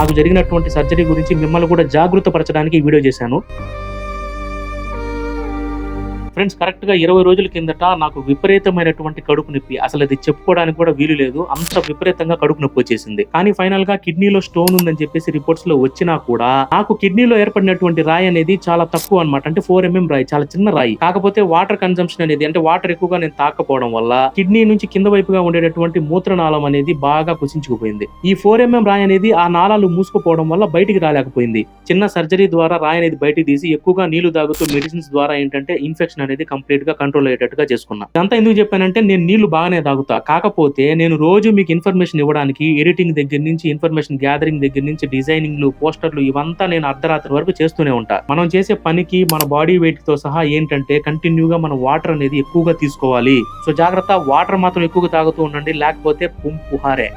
నాకు జరిగినటువంటి సర్జరీ గురించి మిమ్మల్ని కూడా జాగృత పరచడానికి ఈ వీడియో చేశాను. ఫ్రెండ్స్, కరెక్ట్ గా 20 రోజుల కిందట నాకు విపరీతమైనటువంటి కడుపు నొప్పి. అసలు అది చెప్పుకోవడానికి కూడా వీలు లేదు. అంత విపరీతంగా కడుపు నొప్పి వచ్చేసింది. కానీ ఫైనల్ గా కిడ్నీలో స్టోన్ ఉందని చెప్పేసి రిపోర్ట్స్ లో వచ్చినా కూడా నాకు కిడ్నీలో ఏర్పడినటువంటి రాయి అనేది చాలా తక్కువ అనమాట. అంటే 4 mm రాయి, చాలా చిన్న రాయి. కాకపోతే వాటర్ కన్సంప్షన్ అనేది, అంటే వాటర్ ఎక్కువగా నేను తాకపోవడం వల్ల కిడ్నీ నుంచి కింద వైపుగా ఉండేటటువంటి మూత్రనాళం అనేది బాగా కుసించుకుపోయింది. ఈ 4 mm రాయి అనేది ఆ నాళాలు మూసుకుపోవడం వల్ల బయటికి రాలేకపోయింది. చిన్న సర్జరీ ద్వారా రాయి అనేది బయటికి తీసి ఎక్కువగా నీళ్లు తాగుతూ మెడిసిన్స్ ద్వారా ఏంటంటే ఇన్ఫెక్షన్ అనేది కంప్లీట్ గా కంట్రోల్ అయ్యేటట్టుగా చేసుకున్నా. ఇదంతా ఎందుకు చెప్పానంటే, నేను నీళ్లు బాగానే తాగుతా. కాకపోతే నేను రోజు మీకు ఇన్ఫర్మేషన్ ఇవ్వడానికి ఎడిటింగ్ దగ్గర నుంచి, ఇన్ఫర్మేషన్ గ్యాదరింగ్ దగ్గర నుంచి, డిజైనింగ్లు, పోస్టర్లు ఇవంతా నేను అర్ధరాత్రి వరకు చేస్తూనే ఉంటా. మనం చేసే పనికి మన బాడీ వెయిట్ తో సహా ఏంటంటే కంటిన్యూగా మనం వాటర్ అనేది ఎక్కువగా తీసుకోవాలి. సో జాగ్రత్త, వాటర్ మాత్రం ఎక్కువగా తాగుతూ ఉండండి, లేకపోతే పుంపుహారే.